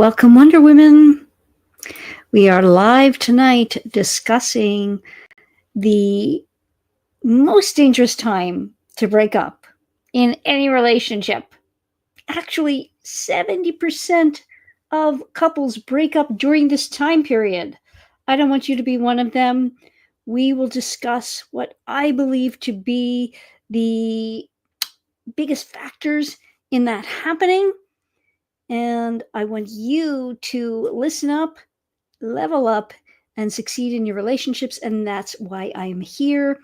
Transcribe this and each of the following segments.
Welcome, Wonder Women. We are live tonight discussing the most dangerous time to break up in any relationship. Actually, 70% of couples break up during this time period. I don't want you to be one of them. We will discuss what I believe to be the biggest factors in that happening. And I want you to listen up, level up, and succeed in your relationships. And that's why I am here.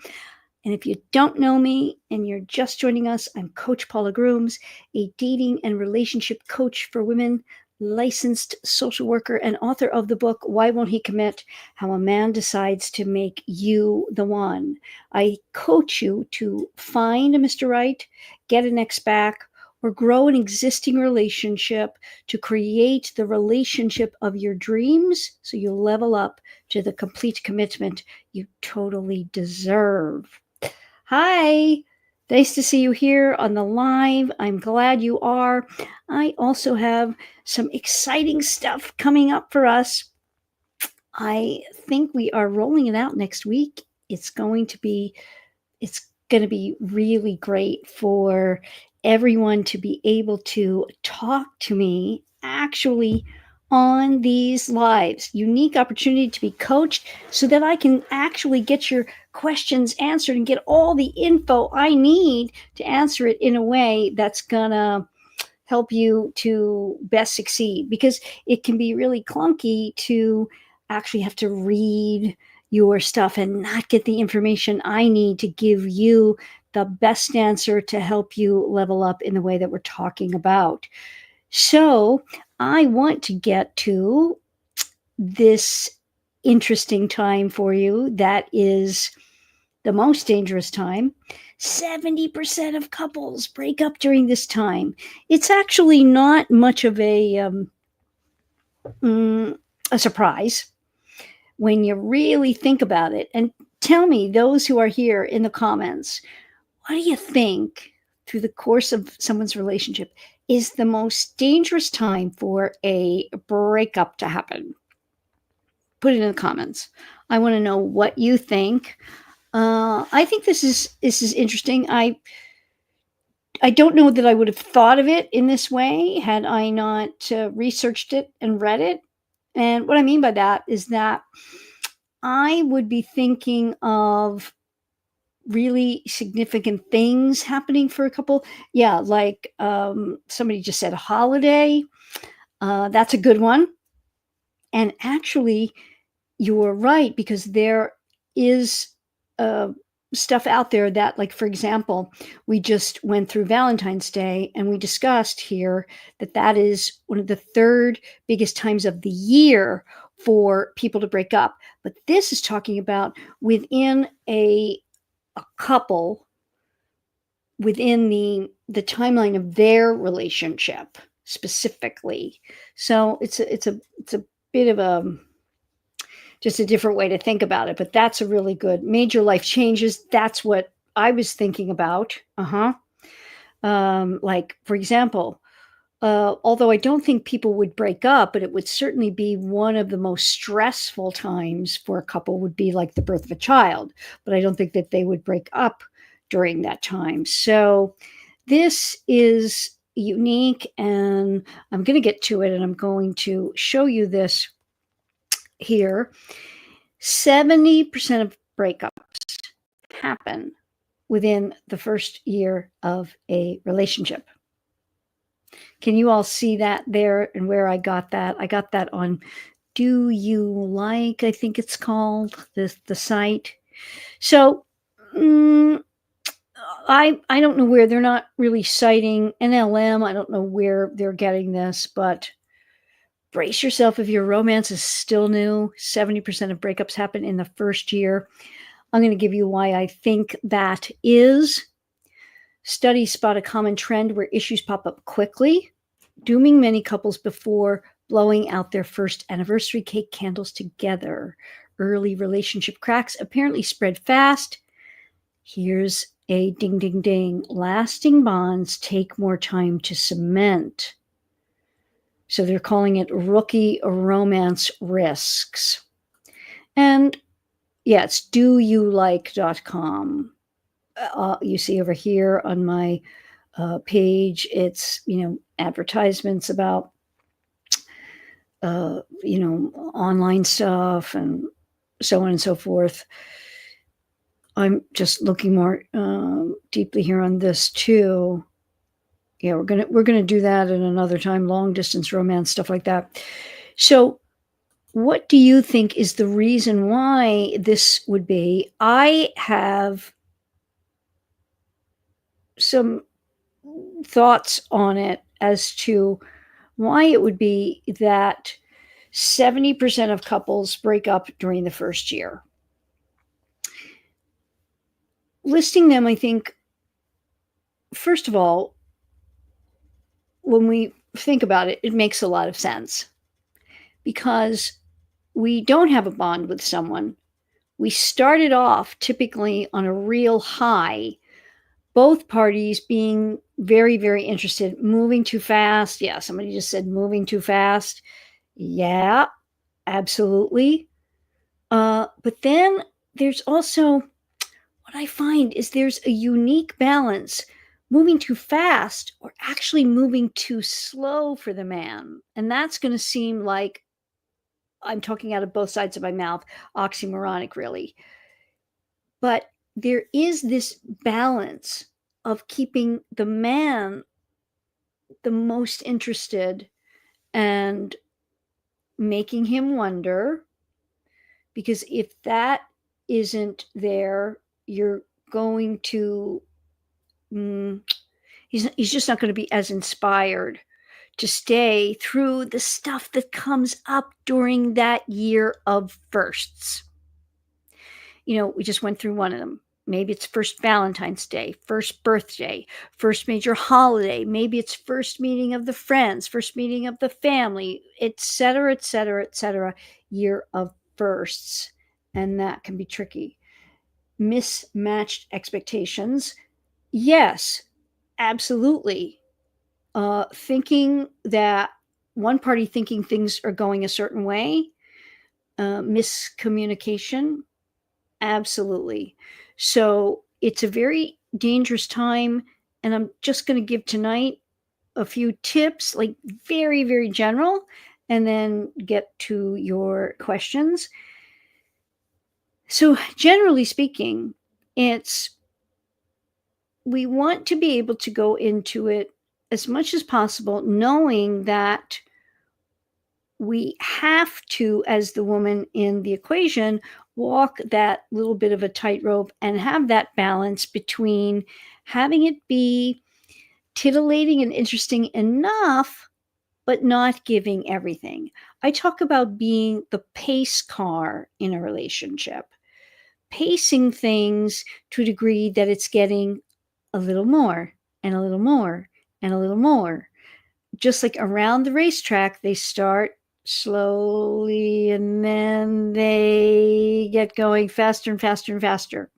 And if you don't know me and you're just joining us, I'm Coach Paula Grooms, a dating and relationship coach for women, licensed social worker, and author of the book, Why Won't He Commit? How a Man Decides to Make You the One. I coach you to find a Mr. Right, get an ex back, or grow an existing relationship to create the relationship of your dreams so you level up to the complete commitment you totally deserve. Hi, nice to see you here on the live. I'm glad you are. I also have some exciting stuff coming up for us. I think we are rolling it out next week. It's going to be really great for everyone to be able to talk to me actually on these lives. Unique opportunity to be coached so that I can actually get your questions answered and get all the info I need to answer it in a way that's gonna help you to best succeed, because it can be really clunky to actually have to read your stuff and not get the information I need to give you the best answer to help you level up in the way that we're talking about. So I want to get to this interesting time for you that is the most dangerous time. 70% of couples break up during this time. It's actually not much of a surprise when you really think about it. And tell me, those who are here in the comments, what do you think through the course of someone's relationship is the most dangerous time for a breakup to happen? Put it in the comments. I want to know what you think. I think this is interesting. I don't know that I would have thought of it in this way had I not researched it and read it. And what I mean by that is that I would be thinking of really significant things happening for a couple. Yeah, like somebody just said a holiday. That's a good one. And actually, you're right, because there is stuff out there that, like, for example, we just went through Valentine's Day and we discussed here that that is one of the third biggest times of the year for people to break up. But this is talking about within a couple, within the timeline of their relationship specifically. So it's a bit of a just a different way to think about it, but that's a really good major life changes. That's what I was thinking about. Like, for example, although I don't think people would break up, but it would certainly be one of the most stressful times for a couple would be like the birth of a child, but I don't think that they would break up during that time. So this is unique, and I'm going to get to it, and I'm going to show you this here. 70% of breakups happen within the first year of a relationship. Can you all see that there and where I got that? I got that on Do You Like, I think it's called, the site. So I don't know where they're not really citing NLM. I don't know where they're getting this, but brace yourself if your romance is still new. 70% of breakups happen in the first year. I'm going to give you why I think that is. Studies spot a common trend where issues pop up quickly, dooming many couples before blowing out their first anniversary cake candles together. Early relationship cracks apparently spread fast. Here's a ding, ding, ding. Lasting bonds take more time to cement. So they're calling it rookie romance risks. And yeah, it's doyoulike.com. You see over here on my page, it's, advertisements about, online stuff and so on and so forth. I'm just looking more deeply here on this too. Yeah, we're gonna do that at another time. Long distance romance stuff like that. So, what do you think is the reason why this would be? I have some thoughts on it as to why it would be that 70% of couples break up during the first year. Listing them, I think, first of all, when we think about it, it makes a lot of sense because we don't have a bond with someone. We started off typically on a real high, both parties being very, very interested. Moving too fast. Yeah, somebody just said moving too fast. Yeah, absolutely. But then there's also what I find is there's a unique balance moving too fast or actually moving too slow for the man. And that's going to seem like I'm talking out of both sides of my mouth, oxymoronic, really. But there is this balance of keeping the man the most interested and making him wonder, because if that isn't there, you're going to, mm, he's just not going to be as inspired to stay through the stuff that comes up during that year of firsts. We just went through one of them. Maybe it's first Valentine's Day, first birthday, first major holiday. Maybe it's first meeting of the friends, first meeting of the family, et cetera, et cetera, et cetera. Year of firsts. And that can be tricky. Mismatched expectations. Yes, absolutely. Thinking that one party thinking things are going a certain way, miscommunication. Absolutely. So it's a very dangerous time. And I'm just going to give tonight a few tips, like very, very general, and then get to your questions. So, generally speaking, it's we want to be able to go into it as much as possible, knowing that we have to, as the woman in the equation, walk that little bit of a tightrope and have that balance between having it be titillating and interesting enough, but not giving everything. I talk about being the pace car in a relationship, pacing things to a degree that it's getting a little more and a little more and a little more. Just like around the racetrack, they start slowly and then they get going faster and faster and faster.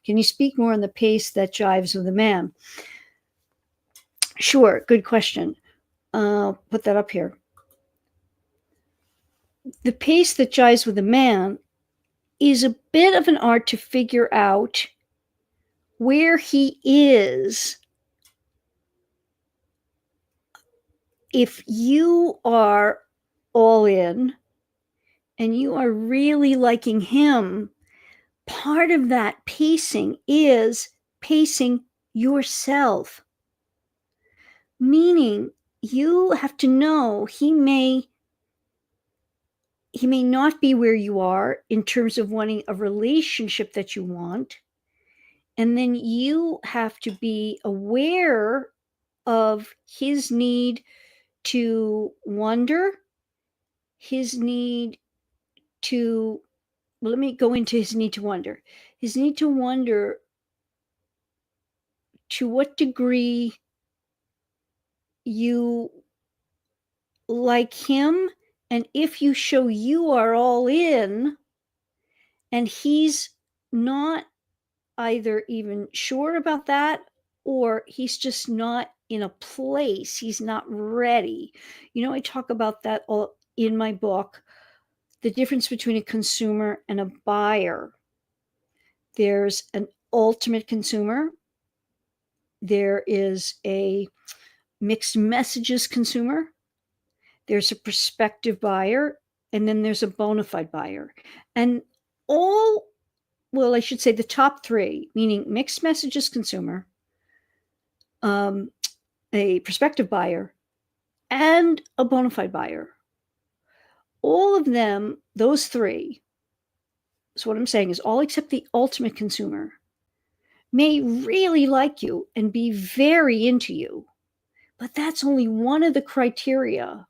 Can you speak more on the pace that jives with a man? Sure, good question. Put that up here. The pace that jives with a man is a bit of an art to figure out where he is. If you are all in and you are really liking him, part of that pacing is pacing yourself. Meaning you have to know he may not be where you are in terms of wanting a relationship that you want. And then you have to be aware of his need to wonder, his need to, well, let me go into his need to wonder. His need to wonder to what degree you like him, and if you show you are all in and he's not either even sure about that or he's just not in a place he's not ready. I talk about that all in my book, the difference between a consumer and a buyer. There's an ultimate consumer. There is a mixed messages consumer. There's a prospective buyer, and then there's a bona fide buyer. And I should say the top three, meaning mixed messages consumer, a prospective buyer, and a bona fide buyer. All of them, those three, so what I'm saying is all except the ultimate consumer, may really like you and be very into you, but that's only one of the criteria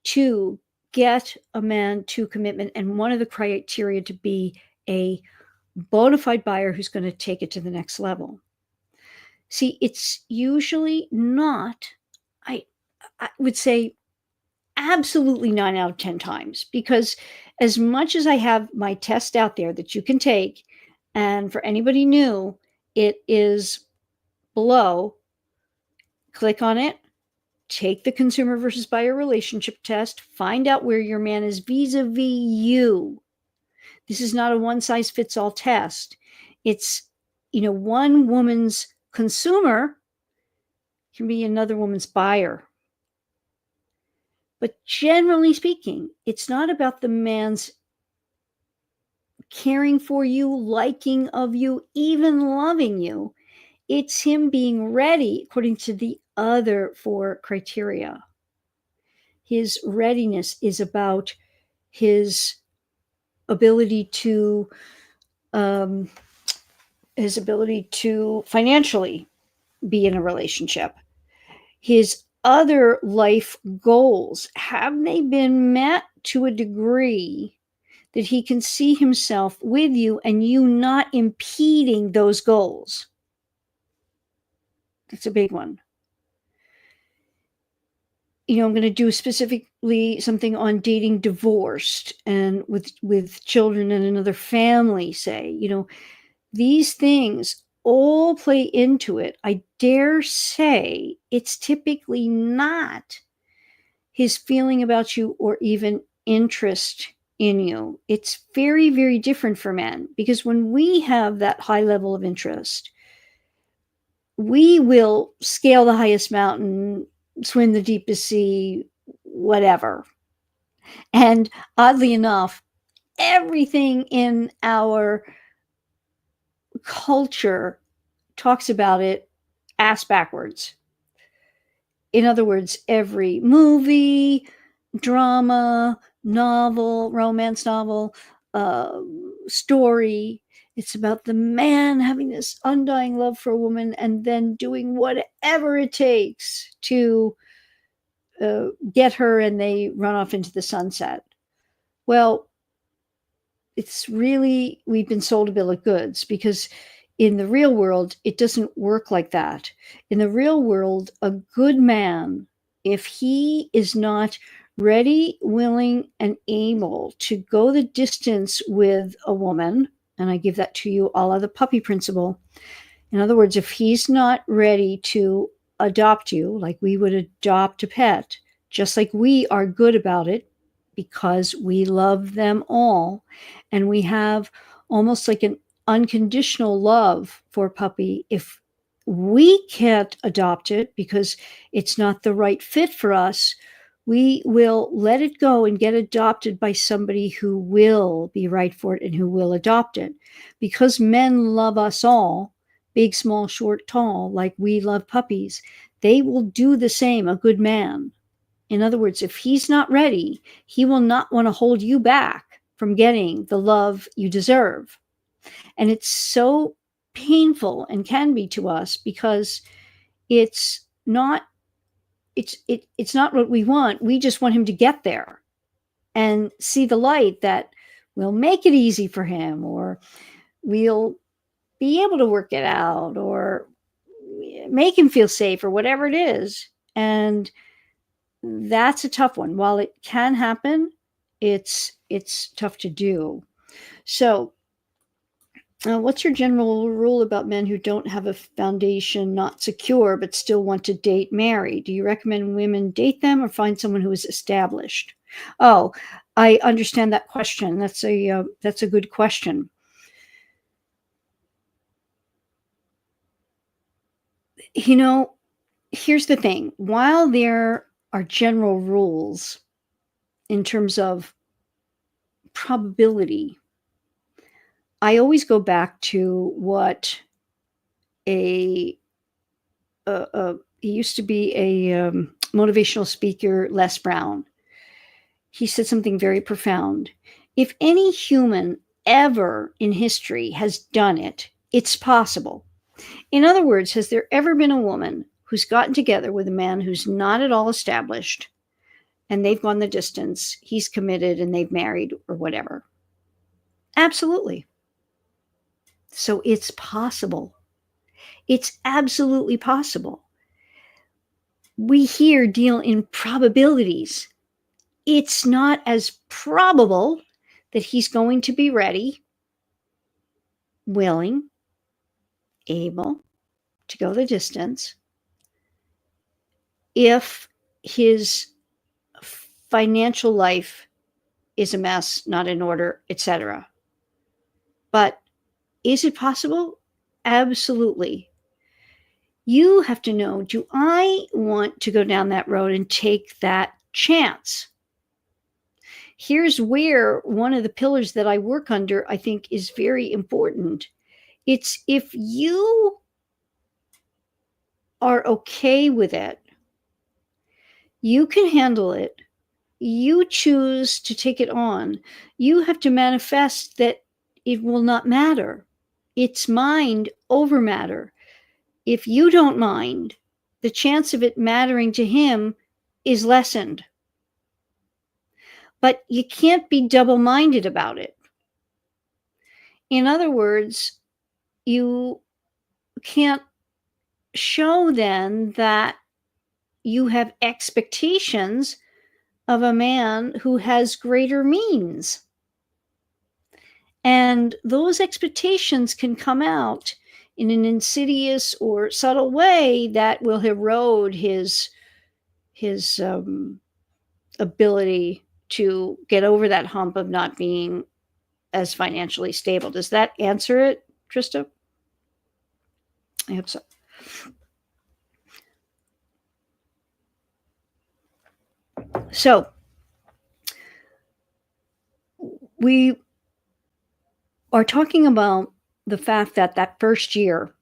to get a man to commitment, and one of the criteria to be a bona fide buyer who's going to take it to the next level. See, it's usually not, I would say absolutely 9 out of 10 times, because as much as I have my test out there that you can take, and for anybody new, it is below, click on it, take the consumer versus buyer relationship test, find out where your man is vis-a-vis you. This is not a one size fits all test. It's, one woman's consumer can be another woman's buyer. But generally speaking, it's not about the man's caring for you, liking of you, even loving you. It's him being ready according to the other 4 criteria. His readiness is about his ability to financially be in a relationship. His other life goals, have they been met to a degree that he can see himself with you and you not impeding those goals? That's a big one. I'm going to do specifically something on dating divorced and with children and another family, say. These things all play into it. I dare say it's typically not his feeling about you or even interest in you. It's very, very different for men, because when we have that high level of interest, we will scale the highest mountain, swim the deepest sea, whatever. And oddly enough, everything in our culture talks about it ass backwards. In other words, every movie, drama, novel, romance novel, story, it's about the man having this undying love for a woman and then doing whatever it takes to get her, and they run off into the sunset. Well, it's really, we've been sold a bill of goods, because in the real world, it doesn't work like that. In the real world, a good man, if he is not ready, willing, and able to go the distance with a woman, and I give that to you all of the puppy principle. In other words, if he's not ready to adopt you like we would adopt a pet, just like we are good about it because we love them all, and we have almost like an unconditional love for puppy. If we can't adopt it because it's not the right fit for us, we will let it go and get adopted by somebody who will be right for it and who will adopt it. Because men love us all, big, small, short, tall, like we love puppies, they will do the same, a good man. In other words, if he's not ready, he will not want to hold you back from getting the love you deserve. And it's so painful, and can be to us, because it's not what we want. We just want him to get there and see the light that will make it easy for him, or we'll be able to work it out, or make him feel safe, or whatever it is. And that's a tough one. While it can happen, it's tough to do. So What's your general rule about men who don't have a foundation, not secure, but still want to date, marry? Do you recommend women date them or find someone who is established? Oh, I understand that question. That's a good question. You know, here's the thing. While there are general rules in terms of probability, I always go back to what a he used to be a motivational speaker, Les Brown. He said something very profound. If any human ever in history has done it, it's possible. In other words, has there ever been a woman who's gotten together with a man who's not at all established and they've gone the distance, he's committed and they've married or whatever? Absolutely. So it's possible. It's absolutely possible. We here deal in probabilities. It's not as probable that he's going to be ready, willing, able to go the distance if his financial life is a mess, not in order, etc. But is it possible? Absolutely. You have to know, do I want to go down that road and take that chance? Here's where one of the pillars that I work under, I think, is very important. It's if you are okay with it, you can handle it, you choose to take it on, you have to manifest that it will not matter. It's mind over matter. If you don't mind, the chance of it mattering to him is lessened. But you can't be double-minded about it. In other words, you can't show then that you have expectations of a man who has greater means. And those expectations can come out in an insidious or subtle way that will erode his ability to get over that hump of not being as financially stable. Does that answer it, Trista? I hope so. So we are talking about the fact that that first year,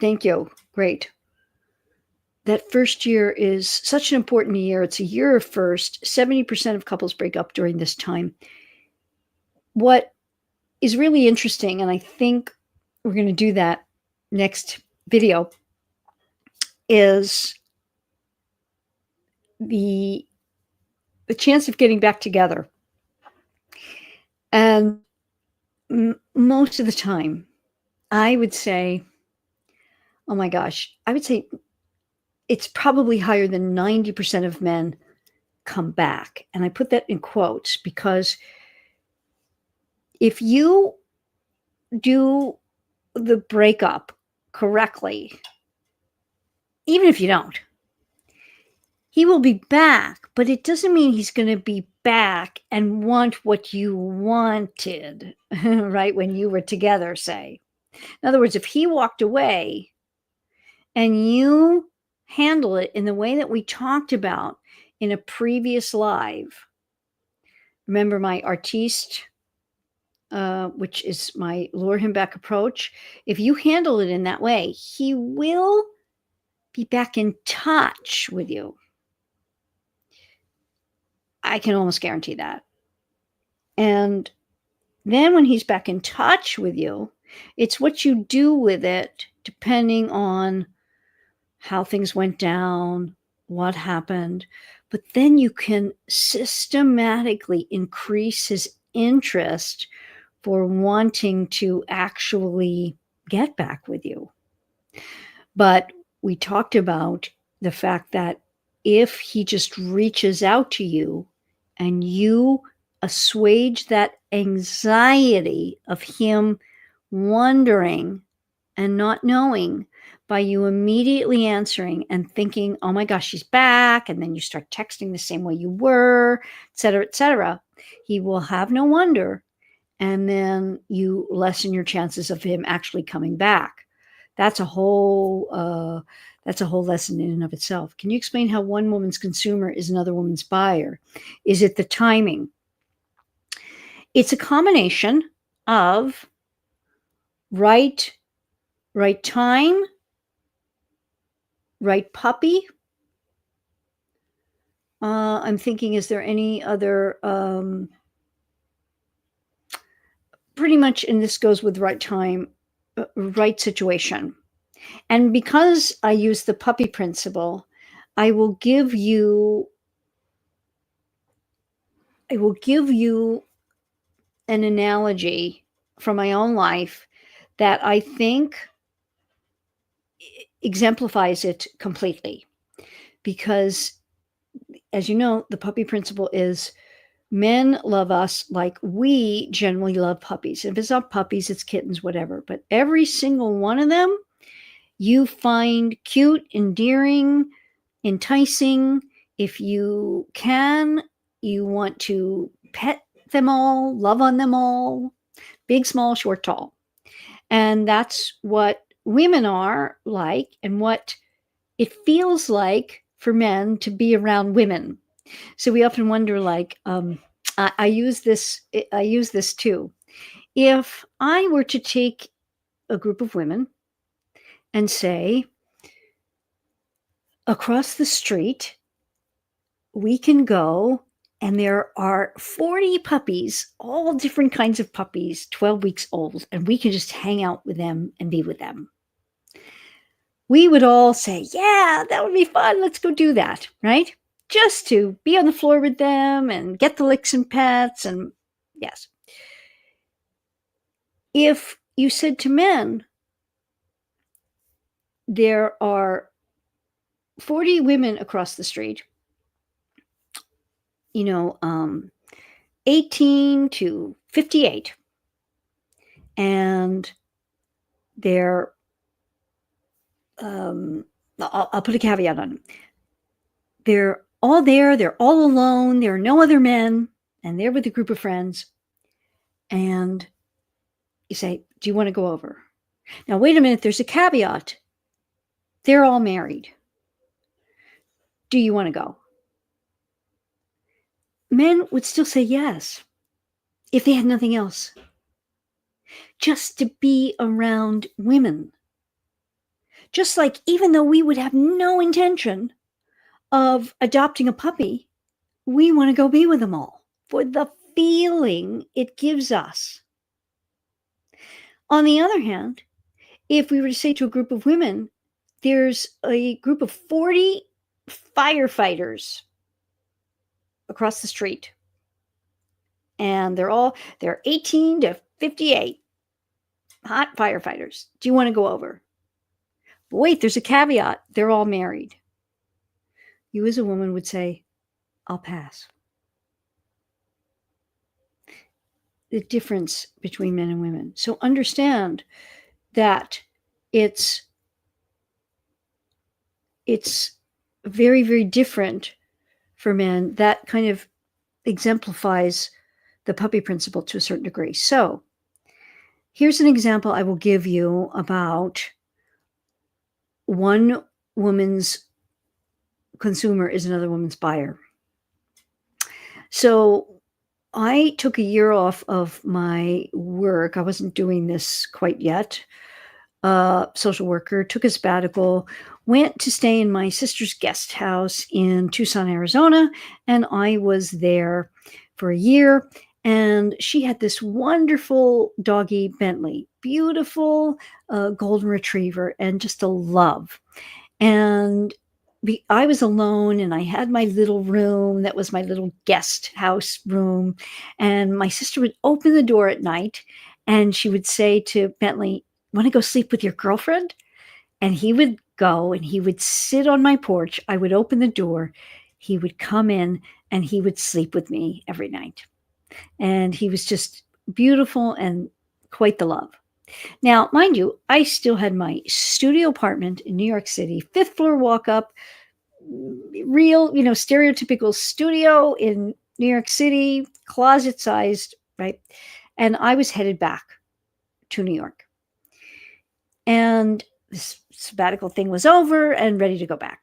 thank you, great. That first year is such an important year. It's a year of first. 70% of couples break up during this time. What is really interesting, and I think we're going to do that next video, is the chance of getting back together. And most of the time, I would say, oh my gosh, I would say it's probably higher than 90% of men come back. And I put that in quotes because if you do the breakup correctly, even if you don't, he will be back, but it doesn't mean he's going to be back and want what you wanted, right? When you were together, say. In other words, if he walked away and you handle it in the way that we talked about in a previous live, remember my artiste, which is my lure him back approach. If you handle it in that way, he will be back in touch with you. I can almost guarantee that. And then when he's back in touch with you, it's what you do with it depending on how things went down, what happened. But then you can systematically increase his interest for wanting to actually get back with you. But we talked about the fact that if he just reaches out to you and you assuage that anxiety of him wondering and not knowing by you immediately answering and thinking, oh my gosh, she's back. And then you start texting the same way you were, et cetera, et cetera. He will have no wonder. And then you lessen your chances of him actually coming back. That's a whole lesson in and of itself. Can you explain how one woman's consumer is another woman's buyer? Is it the timing? It's a combination of right time, right puppy. I'm thinking, is there any other, pretty much, and this goes with right time, right situation. And because I use the puppy principle, I will give you an analogy from my own life that I think exemplifies it completely. Because, as you know, the puppy principle is men love us like we generally love puppies. If it's not puppies, it's kittens, whatever. But every single one of them you find cute, endearing, enticing. If you can, you want to pet them all, love on them all, big, small, short, tall. And that's what women are like, and what it feels like for men to be around women. So we often wonder, like, I use this too. If I were to take a group of women and say, across the street, we can go, and there are 40 puppies, all different kinds of puppies, 12 weeks old, and we can just hang out with them and be with them. We would all say, yeah, that would be fun. Let's go do that, right? Just to be on the floor with them and get the licks and pets. And yes. If you said to men, there are 40 women across the street, 18 to 58, and they're, I'll put a caveat on them. They're all there, they're all alone, there are no other men, and they're with a group of friends. And you say, do you want to go over? Now, wait a minute, there's a caveat. They're all married. Do you want to go? Men would still say yes if they had nothing else. Just to be around women. Just like, even though we would have no intention of adopting a puppy, we want to go be with them all for the feeling it gives us. On the other hand, if we were to say to a group of women, there's a group of 40 firefighters across the street, and they're 18 to 58 hot firefighters. Do you want to go over? But wait, there's a caveat. They're all married. You as a woman would say, I'll pass. The difference between men and women. So understand that it's very, very different for men. That kind of exemplifies the puppy principle to a certain degree. So here's an example I will give you about one woman's consumer is another woman's buyer. So I took a year off of my work. I wasn't doing this quite yet. Social worker, took a sabbatical, went to stay in my sister's guest house in Tucson, Arizona, and I was there for a year. And she had this wonderful doggy, Bentley, beautiful golden retriever, and just a love. And I was alone, and I had my little room that was my little guest house room. And my sister would open the door at night, and she would say to Bentley, want to go sleep with your girlfriend? And he would go, and he would sit on my porch. I would open the door. He would come in, and he would sleep with me every night. And he was just beautiful and quite the love. Now, mind you, I still had my studio apartment in New York City, fifth floor walk up, real, stereotypical studio in New York City, closet sized, right? And I was headed back to New York. And this sabbatical thing was over and ready to go back.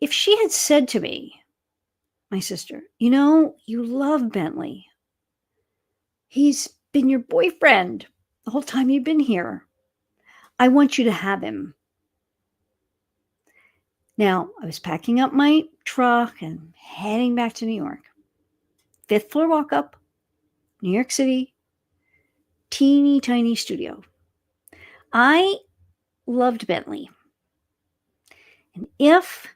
If she had said to me, my sister, you love Bentley. He's been your boyfriend the whole time you've been here. I want you to have him. Now, I was packing up my truck and heading back to New York. Fifth floor walk up, New York City, teeny tiny studio. I loved Bentley. And if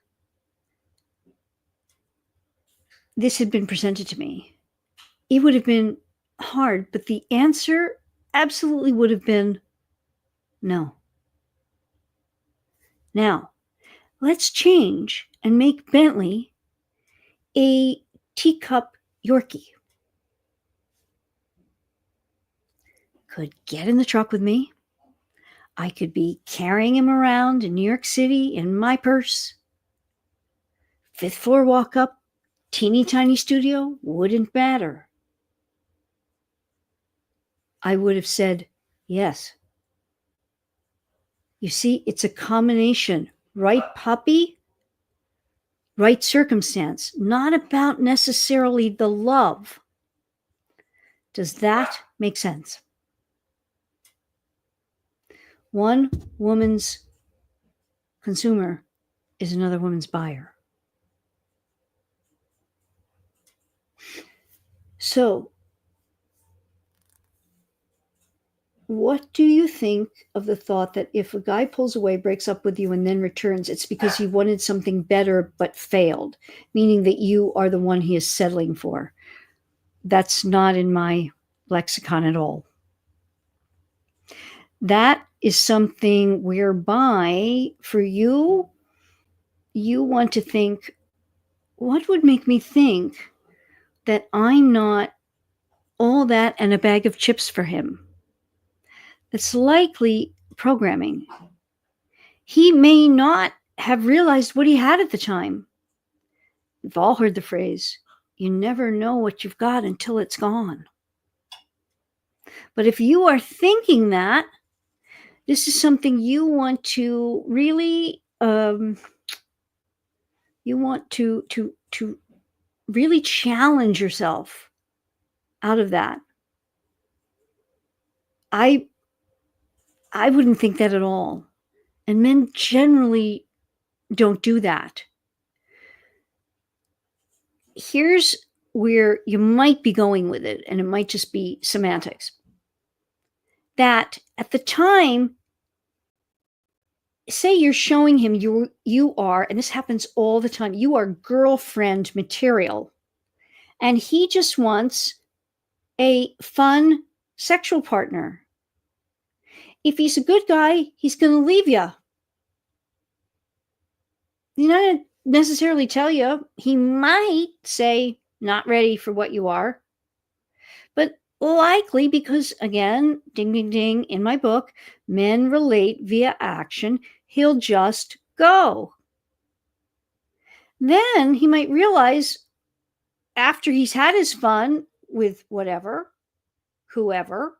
this had been presented to me, it would have been hard, but the answer absolutely would have been no. Now, let's change and make Bentley a teacup Yorkie. Could get in the truck with me. I could be carrying him around in New York City in my purse. Fifth floor walk up, teeny tiny studio, wouldn't matter. I would have said yes. You see, it's a combination. Right puppy, right circumstance, not about necessarily the love. Does that make sense? One woman's consumer is another woman's buyer. So, what do you think of the thought that if a guy pulls away, breaks up with you, and then returns, it's because he wanted something better but failed, meaning that you are the one he is settling for? That's not in my lexicon at all. That is something whereby for you, you want to think, what would make me think that I'm not all that and a bag of chips for him? That's likely programming. He may not have realized what he had at the time. We've all heard the phrase, you never know what you've got until it's gone. But if you are thinking that, this is something you want to really, you want to really challenge yourself out of that. I wouldn't think that at all. And men generally don't do that. Here's where you might be going with it, and it might just be semantics. That at the time, say you're showing him you are, and this happens all the time, you are girlfriend material, and he just wants a fun sexual partner. If he's a good guy, he's going to leave you. He's not going to necessarily tell you. He might say, not ready for what you are. But likely because, again, ding, ding, ding, in my book, men relate via action, he'll just go. Then he might realize after he's had his fun with whatever, whoever,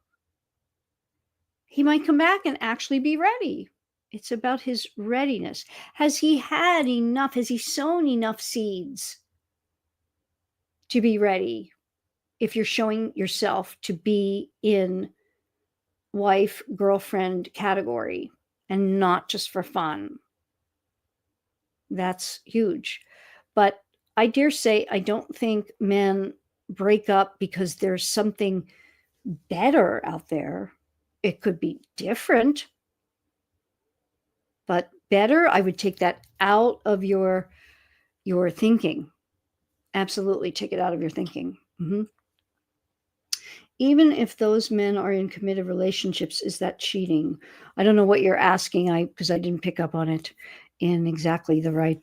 he might come back and actually be ready. It's about his readiness. Has he had enough? Has he sown enough seeds to be ready? If you're showing yourself to be in wife, girlfriend category and not just for fun. That's huge. But I dare say, I don't think men break up because there's something better out there. It could be different, but better, I would take that out of your thinking. Absolutely take it out of your thinking. Mm-hmm. Even if those men are in committed relationships, is that cheating? I don't know what you're asking, because I didn't pick up on it in exactly the right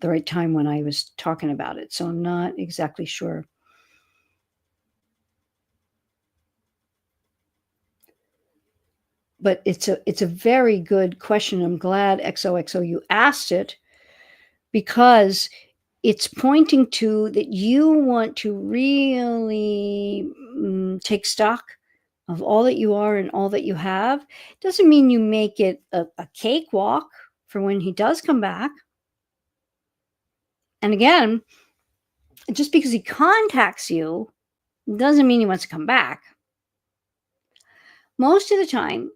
the right time when I was talking about it, so I'm not exactly sure. But it's a very good question. I'm glad XOXO you asked it because it's pointing to that you want to really take stock of all that you are and all that you have. Doesn't mean you make it a cakewalk for when he does come back. And again, just because he contacts you doesn't mean he wants to come back. Most of the time,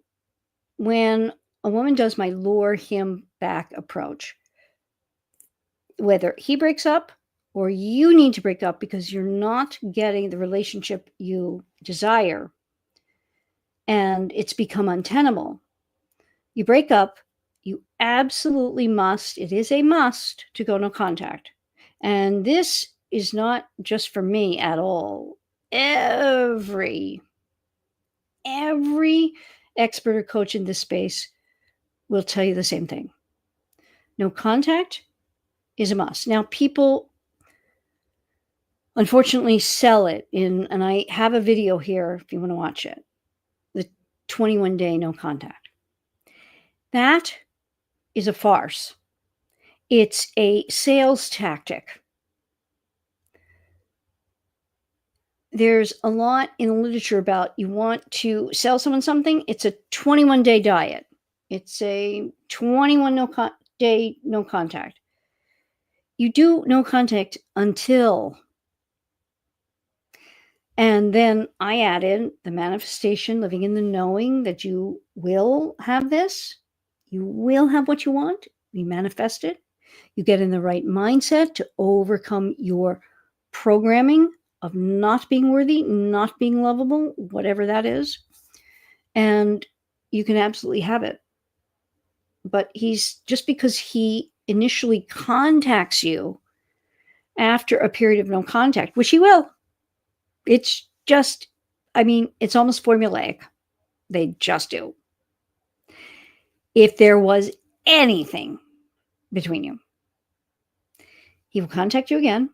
when a woman does my lure him back approach, whether he breaks up or you need to break up because you're not getting the relationship you desire and it's become untenable, you break up, you absolutely must, it is a must to go no contact. And this is not just for me at all. Every expert or coach in this space will tell you the same thing. No contact is a must. Now, people unfortunately sell it in, and I have a video here if you want to watch it, the 21-day no contact. That is a farce. It's a sales tactic. There's a lot in the literature about you want to sell someone something, it's a 21-day diet. It's a 21-day no contact. You do no contact until, and then I added the manifestation, living in the knowing that you will have this, you will have what you want, you manifest it, you get in the right mindset to overcome your programming of not being worthy, not being lovable, whatever that is, and you can absolutely have it. But he's just because he initially contacts you after a period of no contact, which he will. It's just, I mean, it's almost formulaic. They just do. If there was anything between you, he will contact you again.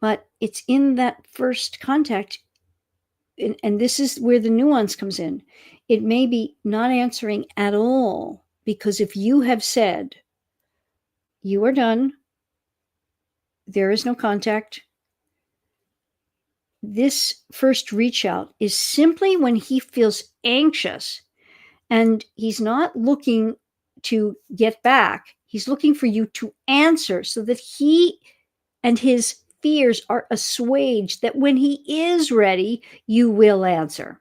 But it's in that first contact, and this is where the nuance comes in. It may be not answering at all, because if you have said, you are done, there is no contact, this first reach out is simply when he feels anxious and he's not looking to get back. He's looking for you to answer so that he and his fears are assuaged, that when he is ready, you will answer.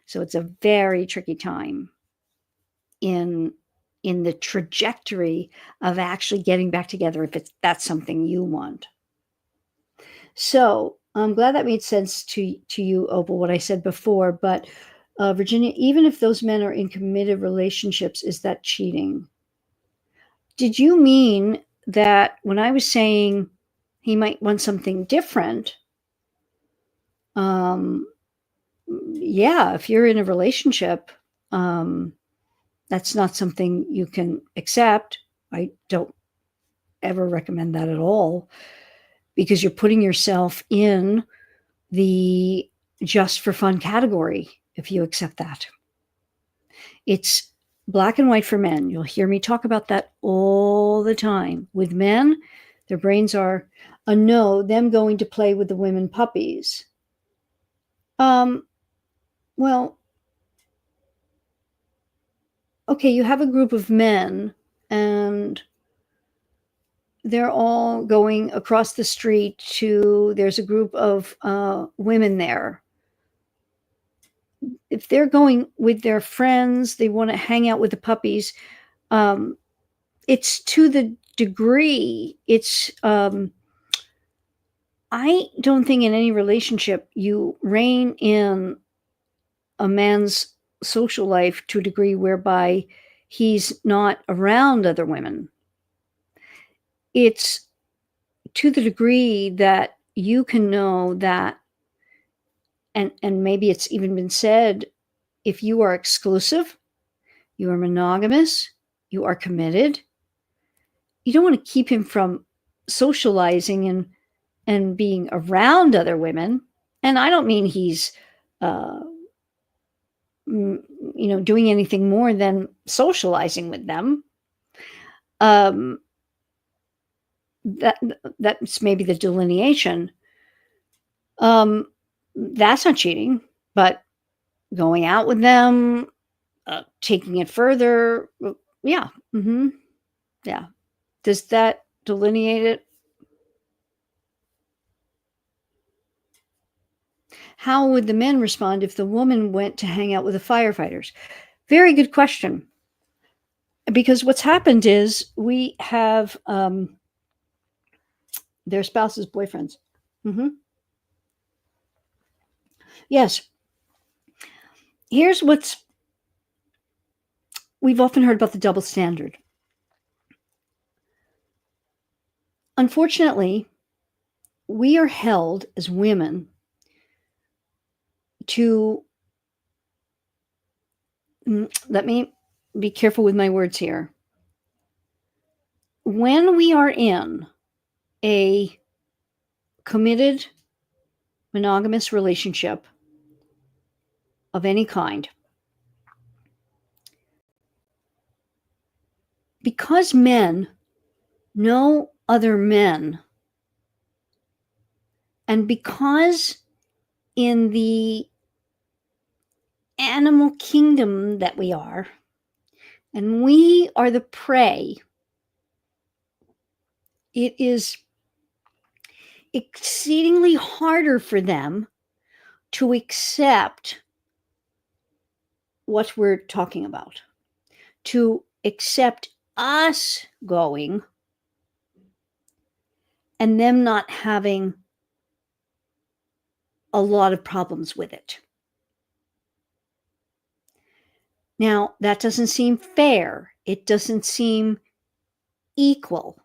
So it's a very tricky time in the trajectory of actually getting back together if that's something you want. So I'm glad that made sense to you, Opal, what I said before. But Virginia, even if those men are in committed relationships, is that cheating? Did you mean that when I was saying he might want something different? Yeah, if you're in a relationship, that's not something you can accept. I don't ever recommend that at all, because you're putting yourself in the just for fun category if you accept that. It's black and white for men. You'll hear me talk about that all the time. With men, their brains are a no, them going to play with the women puppies. Well, okay, you have a group of men and they're all going across the street to, there's a group of women there. If they're going with their friends, they want to hang out with the puppies. It's to the degree, it's, I don't think in any relationship you rein in a man's social life to a degree whereby he's not around other women. It's to the degree that you can know that, and maybe it's even been said, if you are exclusive, you are monogamous, you are committed, you don't want to keep him from socializing and being around other women. And I don't mean he's uh, doing anything more than socializing with them. Um, that that's maybe the delineation. Um, that's not cheating, but going out with them, taking it further, yeah, yeah. Does that delineate it? How would the men respond if the woman went to hang out with the firefighters? Very good question. Because what's happened is we have their spouses' boyfriends. Yes. Here's what's we've often heard about the double standard. Unfortunately, we are held as women to, let me be careful with my words here. When we are in a committed monogamous relationship of any kind, because men know other men, and because in the animal kingdom that we are, and we are the prey, it is exceedingly harder for them to accept what we're talking about, to accept us going and them not having a lot of problems with it. Now, that doesn't seem fair. It doesn't seem equal.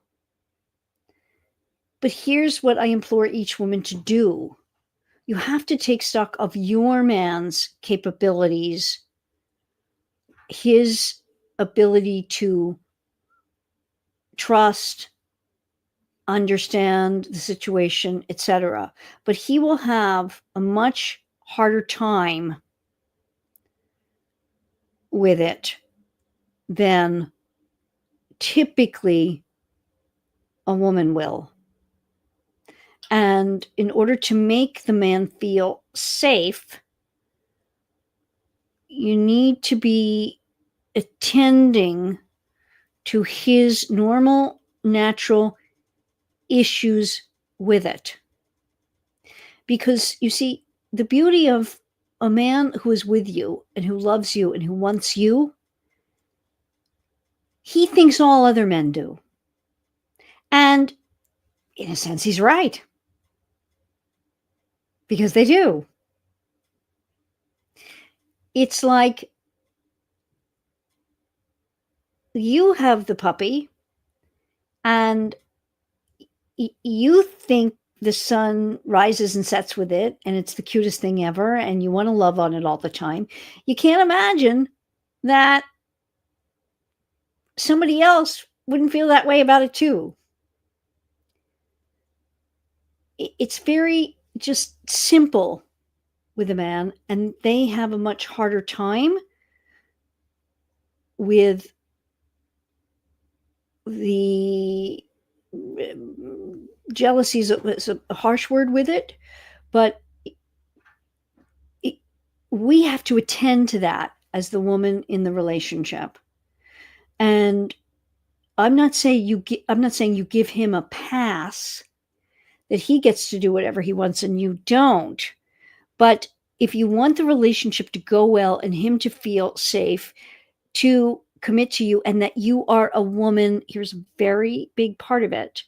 But here's what I implore each woman to do. You have to take stock of your man's capabilities, his ability to trust, understand the situation, etc. But he will have a much harder time with it than typically a woman will. And in order to make the man feel safe, you need to be attending to his normal, natural issues with it. Because you see, the beauty of a man who is with you and who loves you and who wants you, he thinks all other men do. And in a sense, he's right. Because they do. It's like you have the puppy and you think the sun rises and sets with it and it's the cutest thing ever and you want to love on it all the time. You can't imagine that somebody else wouldn't feel that way about it too. It's very just simple with a man, and they have a much harder time with the jealousy is a harsh word with it, but we have to attend to that as the woman in the relationship. And I'm not saying you give him a pass that he gets to do whatever he wants and you don't. But if you want the relationship to go well and him to feel safe, to commit to you, and that you are a woman, here's a very big part of it.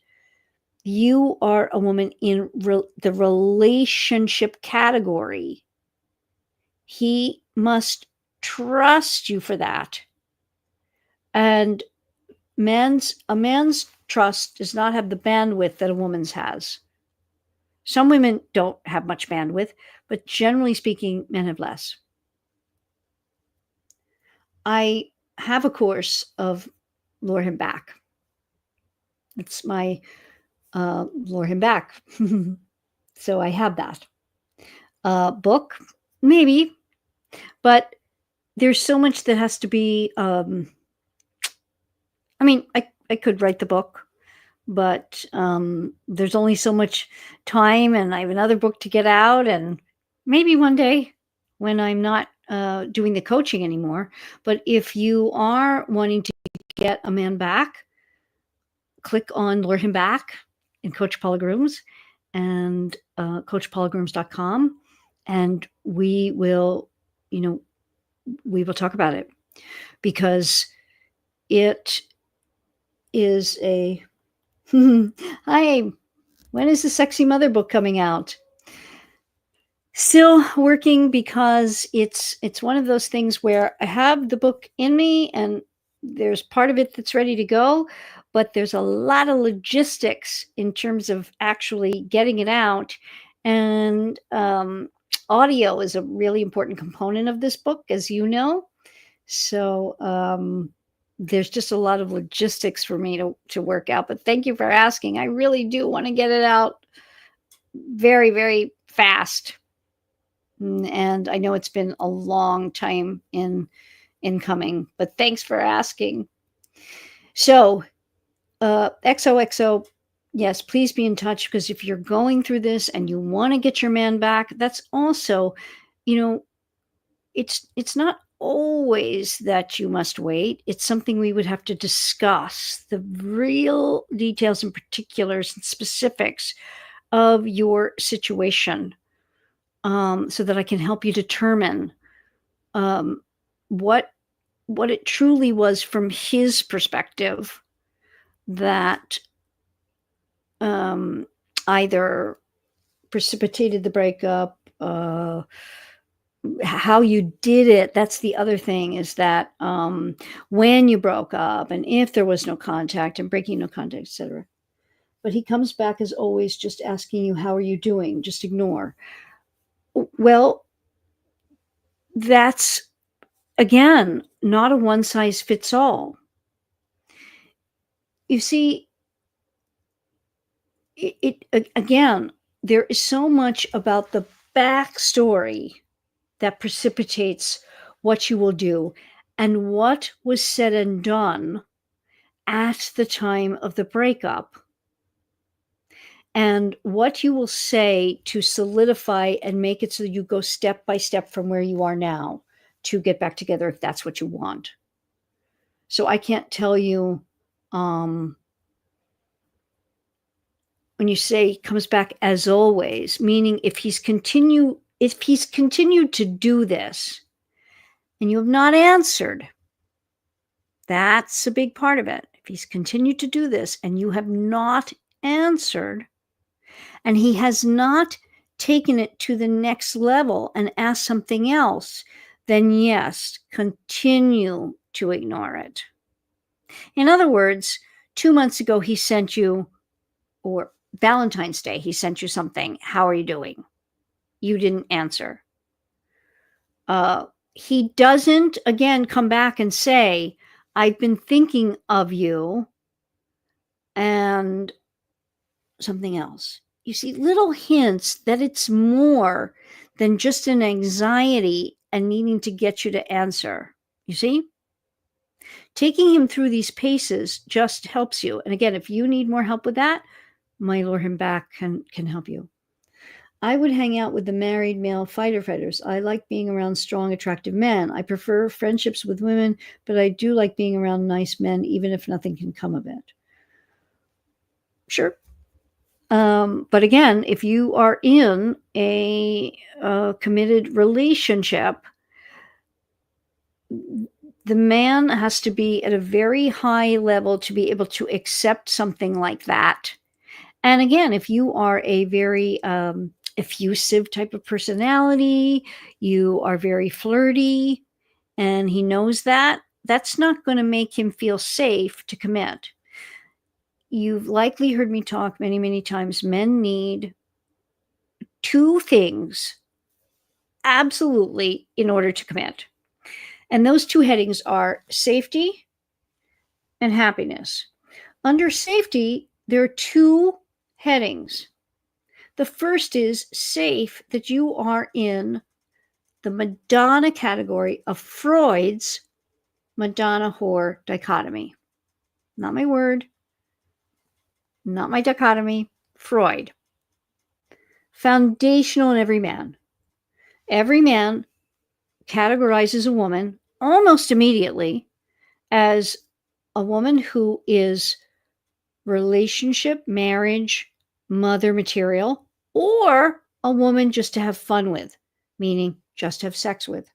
You are a woman in the relationship category. He must trust you for that. And a man's trust does not have the bandwidth that a woman's has. Some women don't have much bandwidth, but generally speaking, men have less. I have a course of Lure Him Back. It's my lure him back. So I have that. Book, maybe, but there's so much that has to be. I mean, I could write the book, but there's only so much time, and I have another book to get out, and maybe one day when I'm not doing the coaching anymore. But if you are wanting to get a man back, click on Lure Him Back in Coach Paula Grooms and coachpaulagrooms.com, and we will, we will talk about it, because it is a hi, when is the Sexy Mother book coming out? Still working, because it's one of those things where I have the book in me and there's part of it that's ready to go, but there's a lot of logistics in terms of actually getting it out. And audio is a really important component of this book, as you know. So there's just a lot of logistics for me to work out. But thank you for asking. I really do want to get it out very, very fast. And I know it's been a long time in coming, but thanks for asking. So, XOXO, yes, please be in touch, because if you're going through this and you want to get your man back, that's also, it's not always that you must wait. It's something we would have to discuss the real details and particulars and specifics of your situation, so that I can help you determine what it truly was from his perspective that either precipitated the breakup, how you did it. That's the other thing, is that when you broke up, and if there was no contact and breaking no contact, etc. But he comes back as always, just asking you, how are you doing? Just ignore. Well, that's, again, not a one size fits all. You see, again, there is so much about the backstory that precipitates what you will do, and what was said and done at the time of the breakup, and what you will say to solidify and make it so you go step by step from where you are now to get back together, if that's what you want. So I can't tell you, when you say comes back as always, meaning if he's continued to do this and you have not answered, that's a big part of it. If he's continued to do this and you have not answered, and he has not taken it to the next level and asked something else, then yes, continue to ignore it. In other words, 2 months ago, he sent you, or Valentine's Day, he sent you something. How are you doing? You didn't answer. He doesn't, again, come back and say, I've been thinking of you, and something else. You see, little hints that it's more than just an anxiety and needing to get you to answer. You see? Taking him through these paces just helps you. And again, if you need more help with that, my Lure Him Back can help you. I would hang out with the married male fighters. I like being around strong, attractive men. I prefer friendships with women, but I do like being around nice men, even if nothing can come of it. Sure. But again, if you are in a committed relationship, the man has to be at a very high level to be able to accept something like that. And again, if you are a very effusive type of personality, you are very flirty, and he knows that, that's not going to make him feel safe to commit. You've likely heard me talk many, many times. Men need 2 things absolutely in order to commit. And those 2 headings are safety and happiness. Under safety, there are two headings. The first is safe, that you are in the Madonna category of Freud's Madonna whore dichotomy. Not my word, not my dichotomy, Freud. Foundational in every man. Every man categorizes a woman almost immediately as a woman who is relationship, marriage, mother material, or a woman just to have fun with, meaning just have sex with.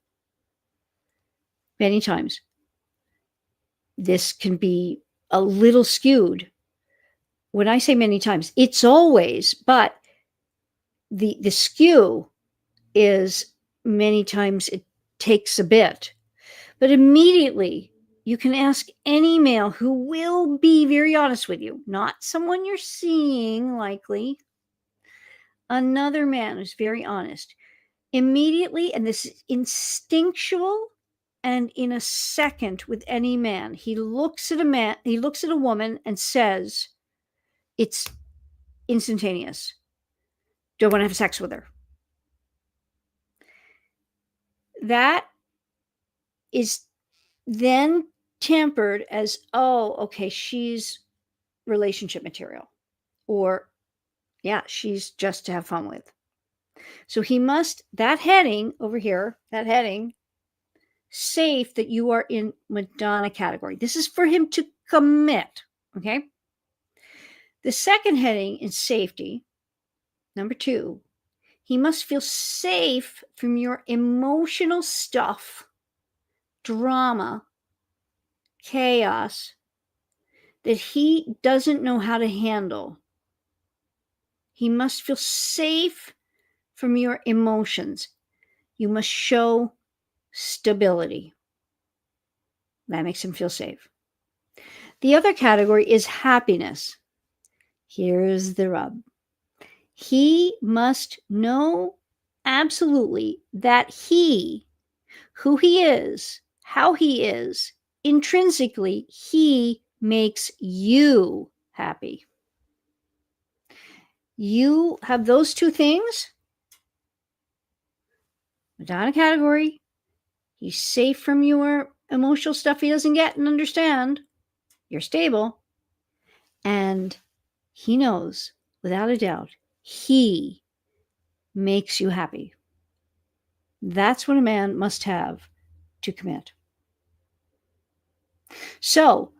Many times. This can be a little skewed. When I say many times, it's always, but the skew is many times it takes a bit. But immediately you can ask any male who will be very honest with you, not someone you're seeing likely, another man who's very honest. Immediately, and this is instinctual and in a second with any man, he looks at a woman and says, it's instantaneous. Do I want to have sex with her? That is then tempered as, oh, okay, she's relationship material. Or, yeah, she's just to have fun with. So he must, that heading over here, that heading, safe, that you are in Madonna category. This is for him to commit, okay? The second heading is safety. Number 2, he must feel safe from your emotional stuff, drama, chaos that he doesn't know how to handle. He must feel safe from your emotions. You must show stability. That makes him feel safe. The other category is happiness. Here's the rub. He must know absolutely that he, who he is, how he is, intrinsically, he makes you happy. You have those two things. Madonna category. He's safe from your emotional stuff he doesn't get and understand. You're stable. And he knows, without a doubt, he makes you happy. That's what a man must have to commit. So,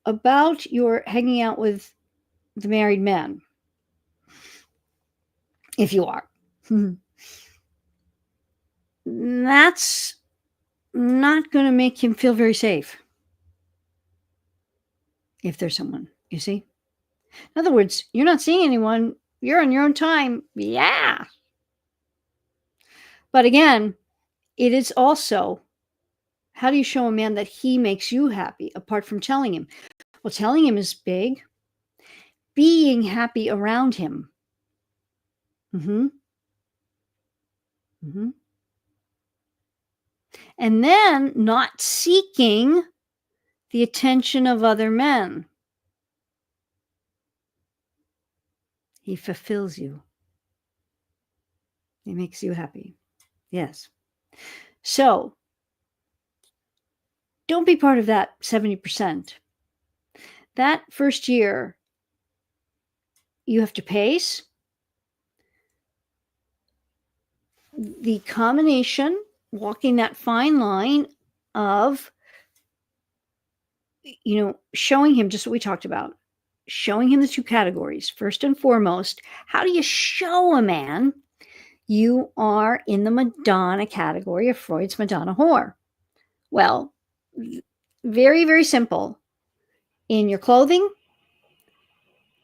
about your hanging out with the married men, if you are, that's not going to make him feel very safe. If there's someone, you see? In other words, you're not seeing anyone, you're on your own time. Yeah. But again, it is also, how do you show a man that he makes you happy apart from telling him? Well, telling him is big. Being happy around him. And then not seeking the attention of other men. He fulfills you. He makes you happy. Yes. So, don't be part of that 70%. That first year, you have to pace. The combination, walking that fine line of, showing him just what we talked about, showing him the two categories. First and foremost, how do you show a man you are in the Madonna category of Freud's Madonna whore? Well, very, very simple. In your clothing,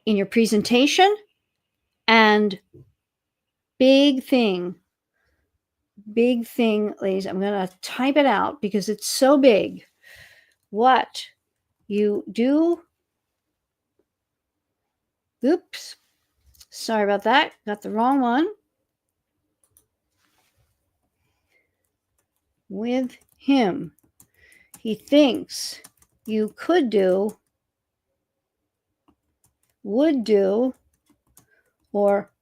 in your presentation, and big thing, ladies, I'm going to type it out because it's so big. What you do, oops, sorry about that, got the wrong one, with him, he thinks you could do would do, or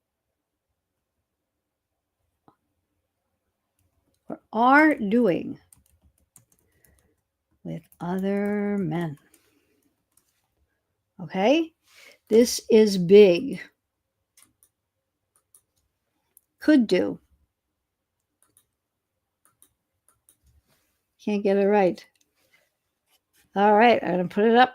are doing with other men. Okay? This is big. Could do. Can't get it right. All right, I'm going to put it up.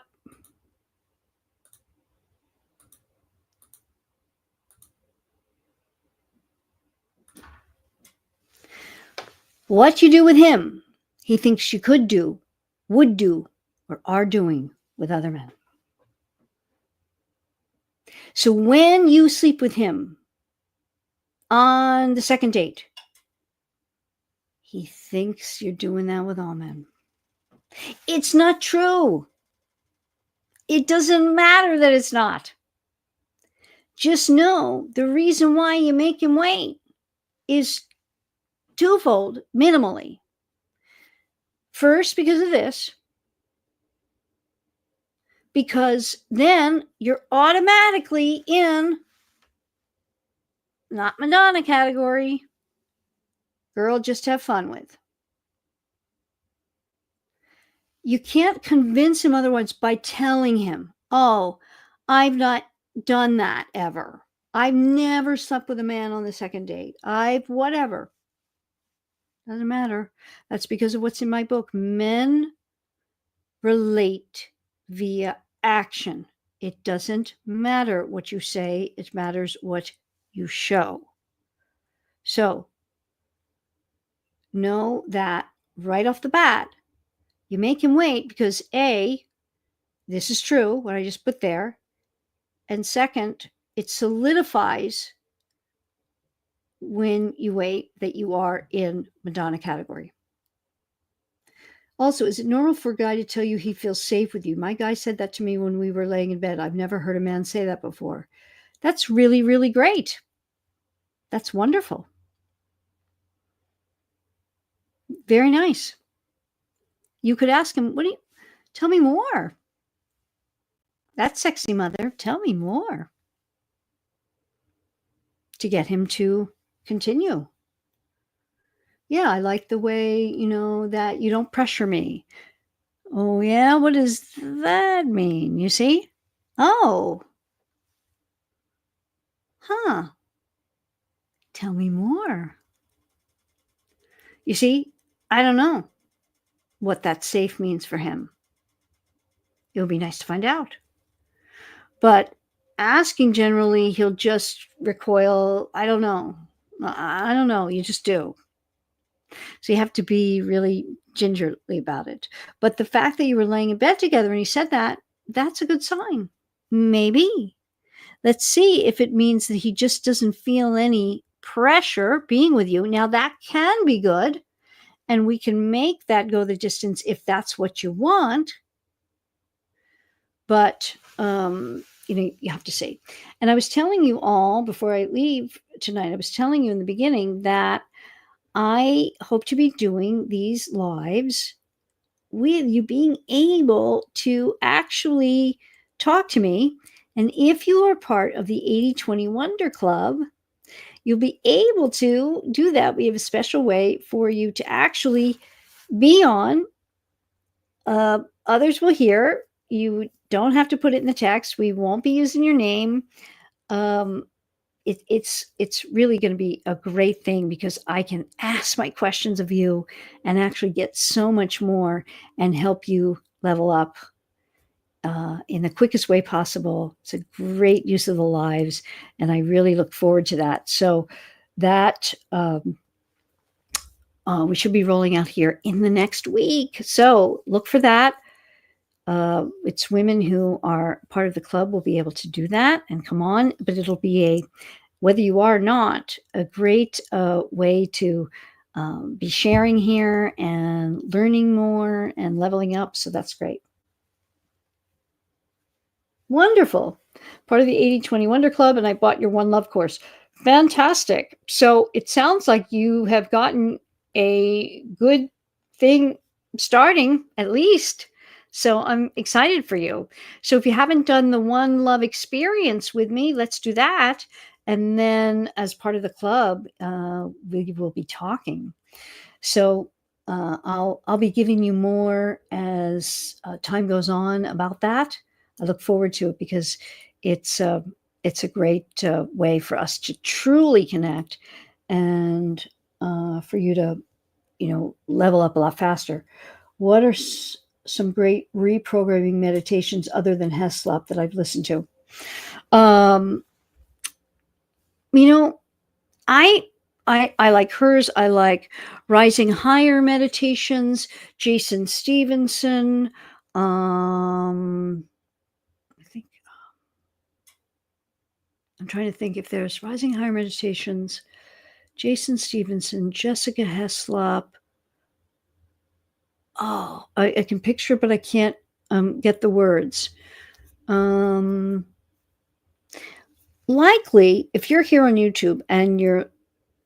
What you do with him, he thinks you could do, would do, or are doing with other men. So when you sleep with him on the second date, he thinks you're doing that with all men. It's not true. It doesn't matter that it's not. Just know the reason why you make him wait is twofold, minimally. First, because of this, because then you're automatically in not Madonna category, girl just have fun with. You can't convince him otherwise by telling him, oh, I've not done that ever. I've never slept with a man on the second date. I've whatever. Doesn't matter. That's because of what's in my book. Men relate via action. It doesn't matter what you say, it matters what you show. So, know that right off the bat, you make him wait because A, this is true, what I just put there. And second, it solidifies when you wait that you are in Madonna category. Also, is it normal for a guy to tell you he feels safe with you? My guy said that to me when we were laying in bed. I've never heard a man say that before. That's really, really great. That's wonderful. Very nice. You could ask him, tell me more. That's sexy, mother. Tell me more. To get him to continue. Yeah, I like the way, that you don't pressure me. Oh, yeah? What does that mean? You see? Oh. Huh. Tell me more. You see, I don't know what that safe means for him. It would be nice to find out. But asking generally, he'll just recoil. I don't know. I don't know. You just do. So you have to be really gingerly about it. But the fact that you were laying in bed together and he said that, that's a good sign. Maybe. Let's see if it means that he just doesn't feel any pressure being with you. Now, that can be good. And we can make that go the distance if that's what you want. But, you have to see. And I was telling you all before I leave tonight, I was telling you in the beginning that I hope to be doing these lives with you being able to actually talk to me. And if you are part of the 80/20 Wonder Club, you'll be able to do that. We have a special way for you to actually be on. Others will hear. You don't have to put it in the text. We won't be using your name. It's really going to be a great thing because I can ask my questions of you and actually get so much more and help you level up in the quickest way possible. It's a great use of the lives, and I really look forward to that. So that we should be rolling out here in the next week. So look for that. It's women who are part of the club will be able to do that and come on, but it'll be whether you are or not, a great way to be sharing here and learning more and leveling up. So that's great. Wonderful. Part of the 80/20 Wonder Club, and I bought your One Love course. Fantastic. So it sounds like you have gotten a good thing starting, at least. So I'm excited for you. So if you haven't done the One Love experience with me, let's do that. And then as part of the club, we will be talking. So I'll be giving you more as time goes on about that. I look forward to it because it's uh, it's a great way for us to truly connect and for you to level up a lot faster. What are some great reprogramming meditations other than Heslop that I've listened to? Um, you know, I I like hers. I like Rising Higher Meditations, Jason Stevenson. I think I'm trying to think if there's Rising Higher Meditations, Jason Stevenson, Jessica Heslop. Oh, I can picture, but I can't get the words. Um, Likely, if you're here on YouTube and you're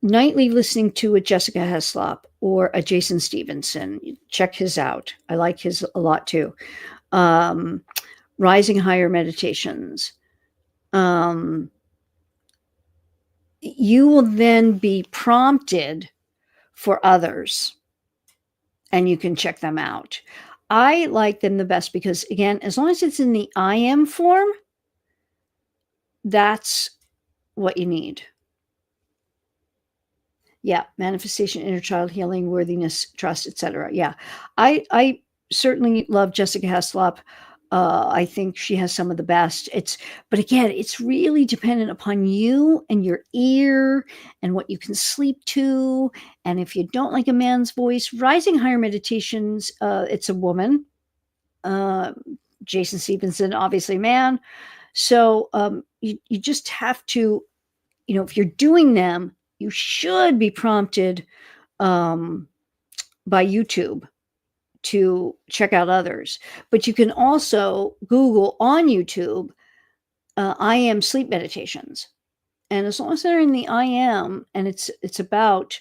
nightly listening to a Jessica Heslop or a Jason Stevenson, check his out. I like his a lot too. Um, Rising Higher Meditations. Um, you will then be prompted for others and you can check them out. I like them the best because, again, as long as it's in the I am form, that's what you need. Yeah, manifestation, inner child healing, worthiness, trust, etc. Yeah, I certainly love Jessica Heslop. I think she has some of the best. But again, it's really dependent upon you and your ear and what you can sleep to. And if you don't like a man's voice, Rising Higher Meditations, it's a woman. Uh, Jason Stevenson, obviously, man. So you just have to, if you're doing them, you should be prompted um, by YouTube to check out others. But you can also Google on YouTube I am sleep meditations. And as long as they're in the I am and it's about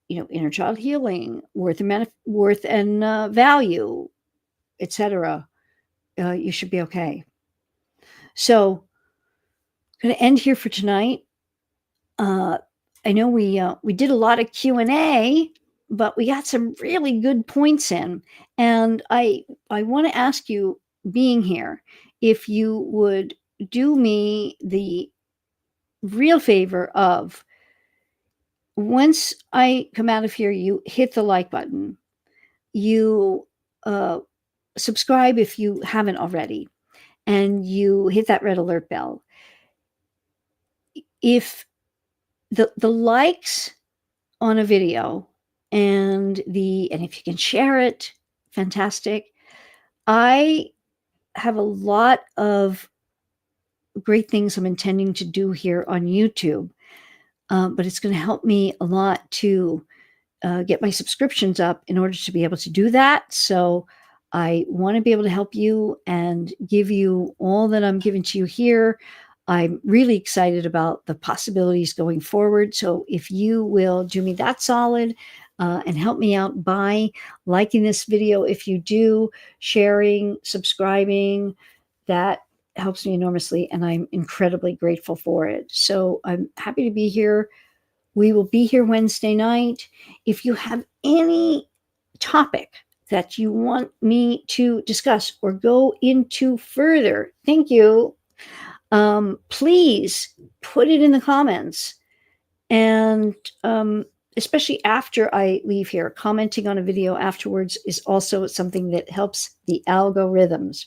inner child healing, worth and value, etc., you should be okay. So I'm going to end here for tonight. I know we did a lot of Q&A, but we got some really good points in, and I want to ask you, being here, if you would do me the real favor of, once I come out of here, you hit the like button, you uh, subscribe if you haven't already, and you hit that red alert bell. If the likes on a video and if you can share it, fantastic. I have a lot of great things I'm intending to do here on YouTube, but it's going to help me a lot to get my subscriptions up in order to be able to do that. So I want to be able to help you and give you all that I'm giving to you here. I'm really excited about the possibilities going forward. So if you will do me that solid and help me out by liking this video, if you do, sharing, subscribing, that helps me enormously. And I'm incredibly grateful for it. So I'm happy to be here. We will be here Wednesday night. If you have any topic that you want me to discuss or go into further, thank you. Please put it in the comments. And especially after I leave here, commenting on a video afterwards is also something that helps the algorithms.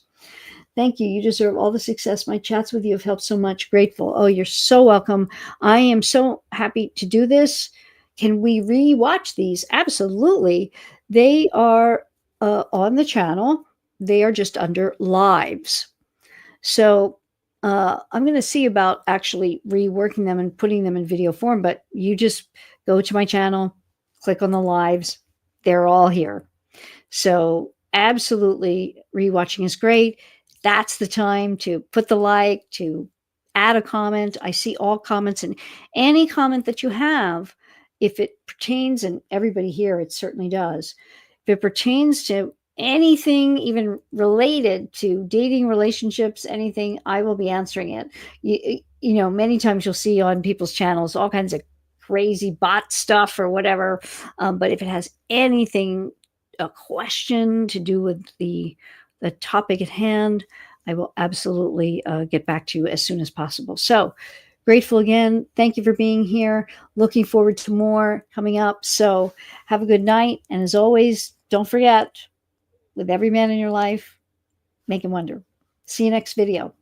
Thank you. You deserve all the success. My chats with you have helped so much. Grateful. Oh, you're so welcome. I am so happy to do this. Can we re-watch these? Absolutely. They are on the channel. They are just under lives. So I'm going to see about actually reworking them and putting them in video form, but you just go to my channel, click on the lives. They're all here. So absolutely, rewatching is great. That's the time to put the like, to add a comment. I see all comments, and any comment that you have, if it pertains, and everybody here, it certainly does, if it pertains to anything even related to dating, relationships, anything, I will be answering it. Many times you'll see on people's channels all kinds of crazy bot stuff or whatever. But if it has anything, a question to do with the topic at hand, I will absolutely get back to you as soon as possible. So grateful again. Thank you for being here. Looking forward to more coming up. So have a good night. And as always, don't forget, with every man in your life, make him wonder. See you next video.